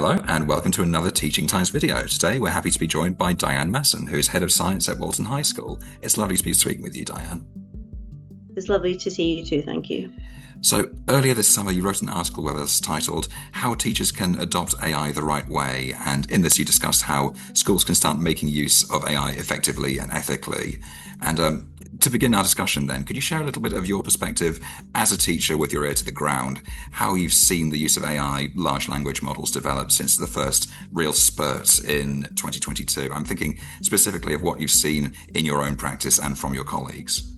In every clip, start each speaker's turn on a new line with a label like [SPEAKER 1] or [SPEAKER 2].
[SPEAKER 1] Hello and welcome to another Teaching Times video. Today we're happy to be joined by Diane Masson, who is Head of Science at Walton High School. It's lovely to be speaking with you, Diane.
[SPEAKER 2] It's lovely to see you too, thank you.
[SPEAKER 1] So earlier this summer you wrote an article with us titled How Teachers Can Adopt AI the Right Way, and in this you discussed how schools can start making use of AI effectively and ethically. And to begin our discussion then, could you share a little bit of your perspective as a teacher with your ear to the ground, how you've seen the use of AI, large language models develop since the first real spurt in 2022? I'm thinking specifically of what you've seen in your own practice and from your colleagues.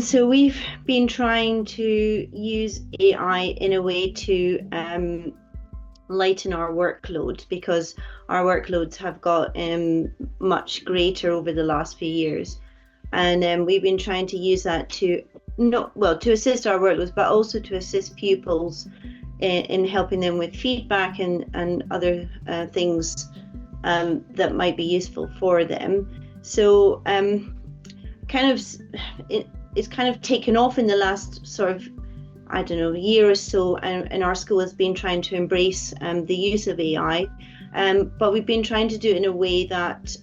[SPEAKER 2] So we've been trying to use AI in a way to lighten our workload, because our workloads have got much greater over the last few years, and we've been trying to use that to assist our workloads, but also to assist pupils in helping them with feedback and other things that might be useful for them. So it's kind of taken off in the last sort of, year or so, and our school has been trying to embrace the use of AI, but we've been trying to do it in a way that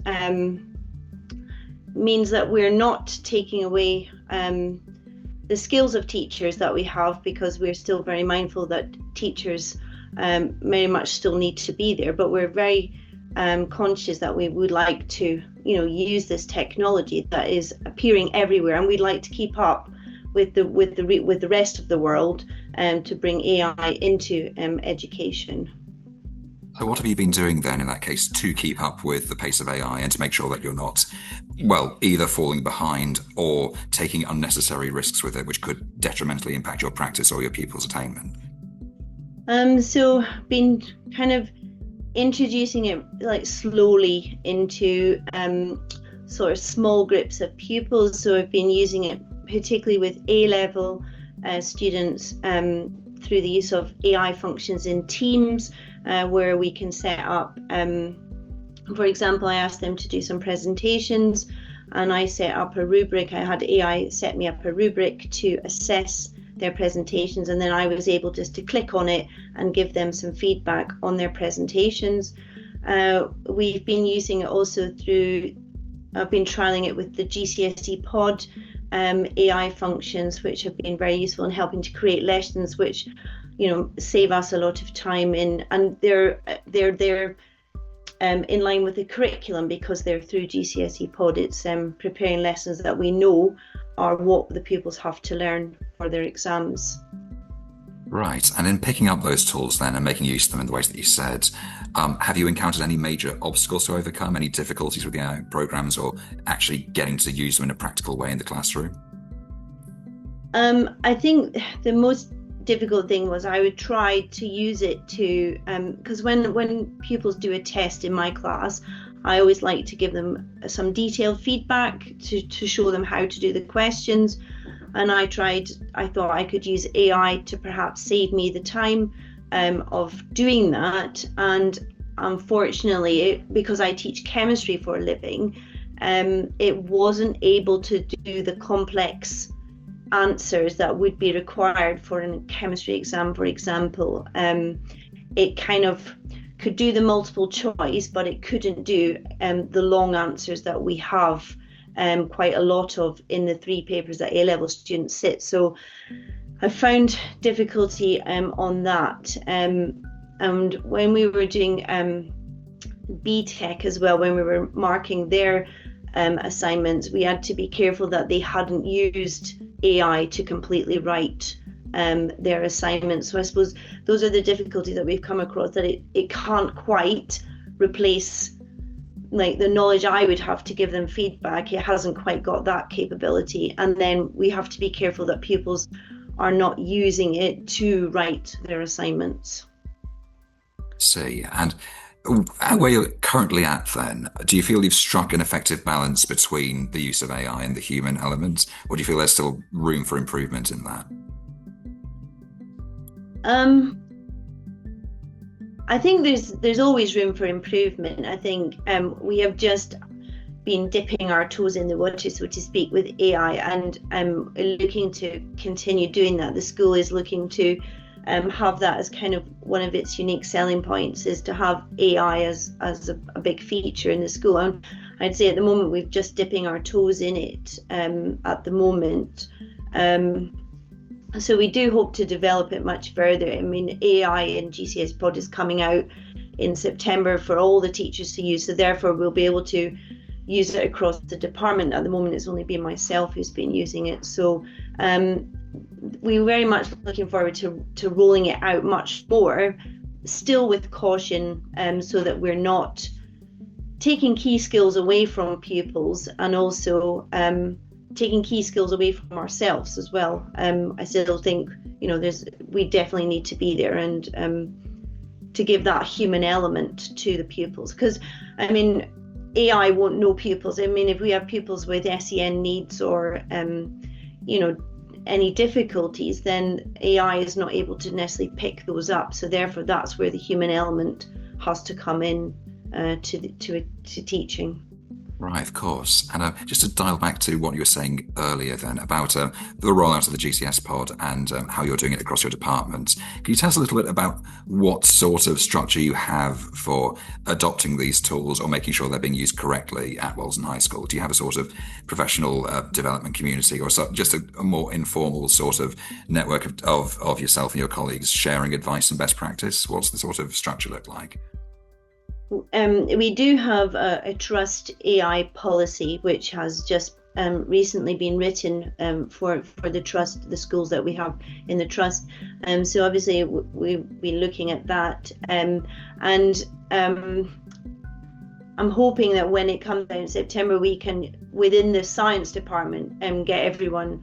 [SPEAKER 2] means that we're not taking away the skills of teachers that we have, because we're still very mindful that teachers very much still need to be there, but we're very conscious that we would like to use this technology that is appearing everywhere, and we'd like to keep up with the rest of the world to bring AI into education.
[SPEAKER 1] So what have you been doing then in that case to keep up with the pace of AI and to make sure that you're not, either falling behind or taking unnecessary risks with it, which could detrimentally impact your practice or your pupils' attainment?
[SPEAKER 2] So been kind of introducing it slowly into sort of small groups of pupils. So I've been using it particularly with A-level students through the use of AI functions in Teams, where we can set up, for example, I asked them to do some presentations and I set up a rubric. I had AI set me up a rubric to assess their presentations, and then I was able just to click on it and give them some feedback on their presentations. We've been using it also I've been trialing it with the GCSE pod AI functions, which have been very useful in helping to create lessons which save us a lot of time and they're in line with the curriculum, because they're through GCSE pod. It's preparing lessons that we know are what the pupils have to learn for their exams.
[SPEAKER 1] Right, and in picking up those tools then and making use of them in the ways that you said, have you encountered any major obstacles to overcome, any difficulties with the AI programs, or actually getting to use them in a practical way in the classroom?
[SPEAKER 2] I think the most difficult thing was I would try to use it to, because when pupils do a test in my class, I always like to give them some detailed feedback to show them how to do the questions. And I thought I could use AI to perhaps save me the time of doing that. And unfortunately, because I teach chemistry for a living, it wasn't able to do the complex answers that would be required for a chemistry exam, for example. It kind of could do the multiple choice, but it couldn't do the long answers that we have quite a lot of in the 3 papers that A-level students sit. So I found difficulty on that. And when we were doing BTEC as well, when we were marking their assignments, we had to be careful that they hadn't used AI to completely write their assignments. So I suppose those are the difficulties that we've come across, that it can't quite replace the knowledge I would have to give them feedback. It hasn't quite got that capability, and then we have to be careful that pupils are not using it to write their assignments.
[SPEAKER 1] See, and where you're currently at then, do you feel you've struck an effective balance between the use of AI and the human element, or do you feel there's still room for improvement in that?
[SPEAKER 2] I think there's always room for improvement. I think we have just been dipping our toes in the water, so to speak, with AI, and looking to continue doing that. The school is looking to have that as kind of one of its unique selling points, is to have AI as a big feature in the school. And I'd say at the moment we're just dipping our toes in it at the moment. So we do hope to develop it much further. I mean, AI and GCS Pod is coming out in September for all the teachers to use, so therefore we'll be able to use it across the department. At the moment it's only been myself who's been using it, so we're very much looking forward to rolling it out much more, still with caution, so that we're not taking key skills away from pupils, and also taking key skills away from ourselves as well. I still think, we definitely need to be there and to give that human element to the pupils, because I mean, AI won't know pupils. I mean, if we have pupils with SEN needs or any difficulties, then AI is not able to necessarily pick those up. So therefore, that's where the human element has to come in to teaching.
[SPEAKER 1] Right, of course. And just to dial back to what you were saying earlier then about the rollout of the GCS pod and how you're doing it across your department, can you tell us a little bit about what sort of structure you have for adopting these tools or making sure they're being used correctly at Walton High School? Do you have a sort of professional development community, or just a more informal sort of network of yourself and your colleagues sharing advice and best practice? What's the sort of structure look like?
[SPEAKER 2] We do have a trust AI policy, which has just recently been written for the trust, the schools that we have in the trust. So obviously we'll be looking at that, and I'm hoping that when it comes out in September, we can, within the science department, get everyone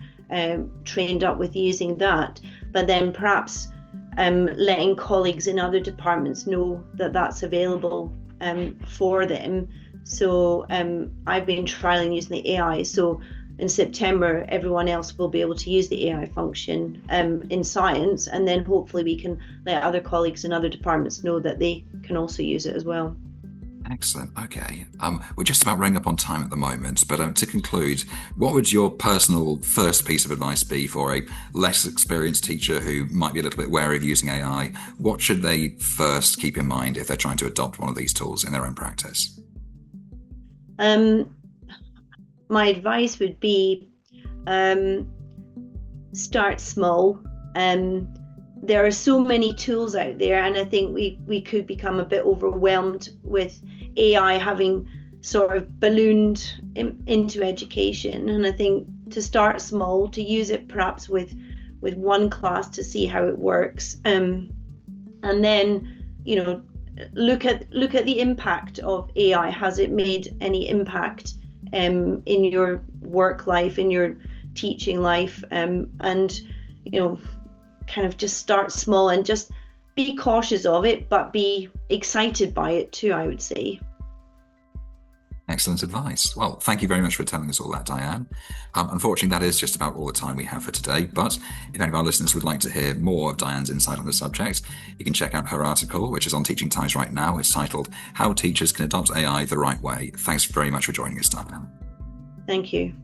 [SPEAKER 2] trained up with using that, but then perhaps letting colleagues in other departments know that that's available for them. So I've been trialing using the AI, so in September everyone else will be able to use the AI function in science, and then hopefully we can let other colleagues in other departments know that they can also use it as well.
[SPEAKER 1] Excellent. Okay. We're just about running up on time at the moment, but to conclude, what would your personal first piece of advice be for a less experienced teacher who might be a little bit wary of using AI? What should they first keep in mind if they're trying to adopt one of these tools in their own practice?
[SPEAKER 2] My advice would be start small. There are so many tools out there, and I think we could become a bit overwhelmed with AI having sort of ballooned into education. And I think to start small, to use it perhaps with one class to see how it works, and then look at the impact of AI. Has it made any impact in your work life, in your teaching life, and kind of just start small and just be cautious of it, but be excited by it too, I would say.
[SPEAKER 1] Excellent advice. Well, thank you very much for telling us all that, Diane. Unfortunately, that is just about all the time we have for today, but if any of our listeners would like to hear more of Diane's insight on the subject, you can check out her article, which is on TeachingTimes right now. It's titled How Teachers Can Adopt AI the Right Way. Thanks very much for joining us, Diane.
[SPEAKER 2] Thank you.